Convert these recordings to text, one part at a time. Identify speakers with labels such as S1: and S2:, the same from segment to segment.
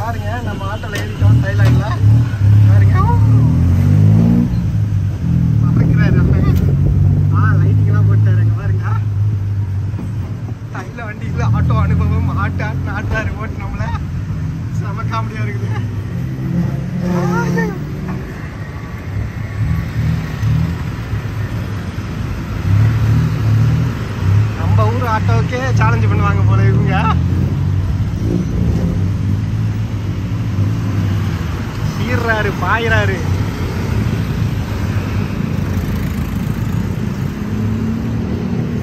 S1: பாருங்க நம்ம ஆட்டோல ஏறிட்டோம் தைலாண்ட்ல. பாருங்க லைட்டிங்லாம் போட்டாருங்க. பாருங்க தைல வண்டிக்குள்ள ஆட்டோ அனுபவம் ஆட்டாரு ஓட்டு நம்மள செம காமெடியா இருக்குது. நம்ம ஊர் ஆட்டோவுக்கே சேலஞ்சு பண்ணுவாங்க போல இவங்க. சீர்றாரு பாயிறாரு.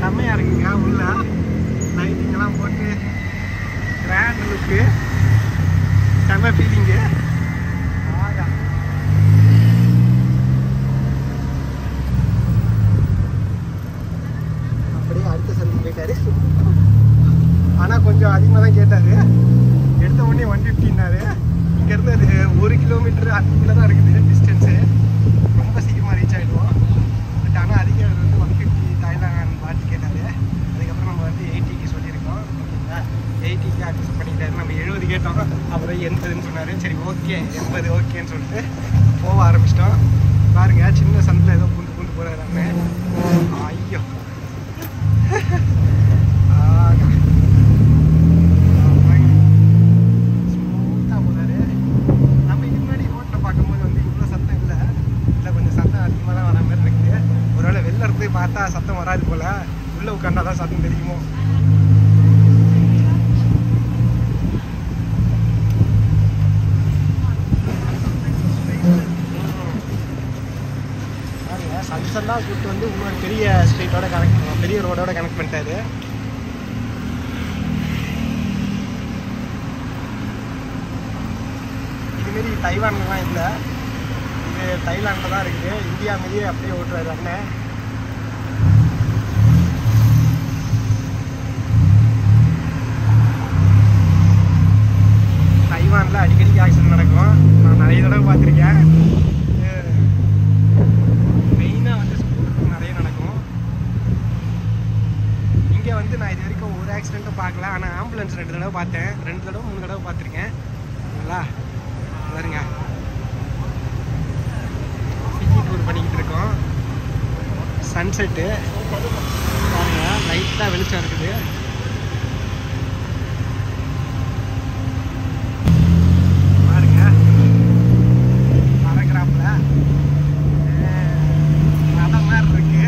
S1: செம்மையா இருக்குங்க உள்ள லைட்டிங்லாம் போட்டு கிராண்ட் லுக்கு செம்ம ஃபீலிங்கு. அப்படியே அடுத்த சந்தி போயிட்டாரு. ஆனால் கொஞ்சம் அதிகமாக தான் கேட்டார். எடுத்த உடனே 150னாரு. இங்கேருந்து அது 1 கிலோமீட்டர் அதுக்குள்ளே தான் இருக்குது டிஸ்டன்ஸு. ரொம்ப சீக்கிரமாக ரீச் ஆகிடுவோம். பட் ஆனால் அதிக வந்து 150 தாய்லாந்து பார்த்து கேட்டார். அதுக்கப்புறம் நம்ம வந்து 80க்கு சொல்லியிருக்கோம். ஓகேங்களா, 80க்கு அட்ஜஸ்ட் பண்ணிக்கிட்டாரு. நம்ம 70 கேட்டோம். அப்புறம் 80ன்னு சொன்னார். சரி ஓகே 80 ஓகேன்னு சொல்லிட்டு போக ஆரம்பிச்சிட்டோம். பாருங்க சின்ன சந்தில் ஏதோ பூண்டு போகிறாரு. ஐயோ ஸ்மூத்தாக போகிறாரு. நம்ம இதுக்கு முன்னாடி ரோட்டில் பார்க்கும்போது வந்து இவ்வளோ சத்தம் இல்லை. இல்லை கொஞ்சம் சத்தம் அதிகமாக தான் வர மாதிரி இருக்குது. ஒருவேளை வெளில இருந்து பார்த்தா சத்தம் வராது போல். உள்ளே உட்காண்டா தான் சத்தம் தெரியுமோ. சன்செல்லாம் கூப்பிட்டு வந்து இன்னொரு பெரிய ஸ்ட்ரீட்டோட பெரிய ரோடோட கனெக்ட் பண்ணிட்டாரு. இதுமாரி தைவான்லாம் இல்லை, இது தைலாண்டில் தான் இருக்குது. இந்தியா மாரியே அப்படியே ஓட்டுறாரு அண்ணன். தைவானில் அடிக்கடிக்கு ஆக்சிடென்ட் நடக்கும். நான் நிறைய தடவை பார்த்துருக்கேன். மெயினாக வந்து ஸ்கூட்டருக்கு நிறைய நடக்கும். இங்கே வந்து நான் இது வரைக்கும் ஒரு ஆக்சிடெண்ட்டும் பார்க்கல. ஆனால் ஆம்புலன்ஸ் 2 தடவை பார்த்தேன். 2 தடவை 3 தடவை பார்த்துருக்கேன். சரிங்களா, பாருங்க சிட்டி டூர் பண்ணிக்கிட்டு இருக்கோம். சன்செட்டு பாருங்க, லைட்டாக வெளிச்சம் இருக்குது. பாருங்க பரகிராஃபில் ரதம் மாதிரி இருக்கு.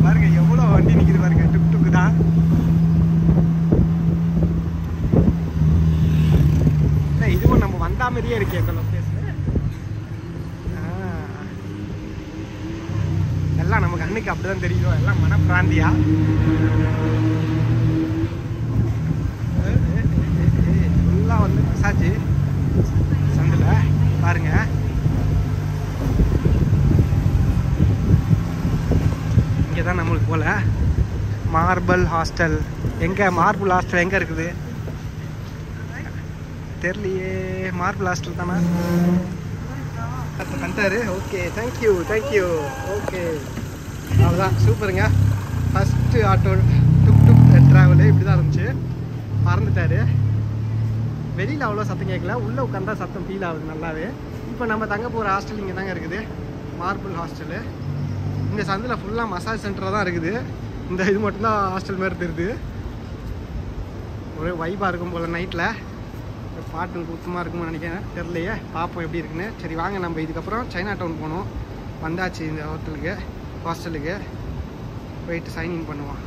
S1: பாருங்க எவ்வளோ வண்டி நிற்கிது பாருங்க. டுக்கு தான். இதுவும் நம்ம வந்தா மாதிரியே இருக்கே இந்த லொக்கேஷன். எல்லாம் நமக்கு அன்னைக்கு அப்படிதான் தெரியும். எல்லாம் மனப்பிராந்தியா. ஃபுல்லாக வந்து மசாஜ் சந்தில் பாருங்க. இங்கே தான் நம்மளுக்கு போல மார்பிள் ஹாஸ்டல். எங்கே மார்பிள் ஹாஸ்டல் எங்கே இருக்குது தெரியலையே. மார்பிள் ஹாஸ்டல் தானே வந்துட்டாரு. Okay thank you thank you. ஓகே அவ்வளோதான், சூப்பருங்க. ஃபஸ்ட்டு ஆட்டோ டுக் ட்ராவலு இப்படி தான் இருந்துச்சு. பறந்துட்டாரு. வெளியில் அவ்வளோ சத்தம் கேட்கல, உள்ளே உட்காந்தா சத்தம் ஃபீல் ஆகுது நல்லாவே. இப்போ நம்ம தங்க போகிற ஹாஸ்டல் இங்கே தாங்க இருக்குது, மார்பிள் ஹாஸ்டலு. இந்த சந்தில் ஃபுல்லாக மசாஜ் சென்டராக தான் இருக்குது. இந்த இது மட்டும்தான் ஹாஸ்டல் மாதிரி தெரியுது. ஒரே வைப்பாக இருக்கும் போல். நைட்டில் பாட்டு கூத்தமாக இருக்கும்னு நினைக்கிறேன், தெரிலையே. பார்ப்போம் எப்படி இருக்குன்னு. சரி வாங்க, நம்ம இதுக்கப்புறம் சைனா டவுன் போகணும். வந்தாச்சு இந்த ஹாஸ்டலுக்கு போயிட்டு சைன்இன் பண்ணுவோம்.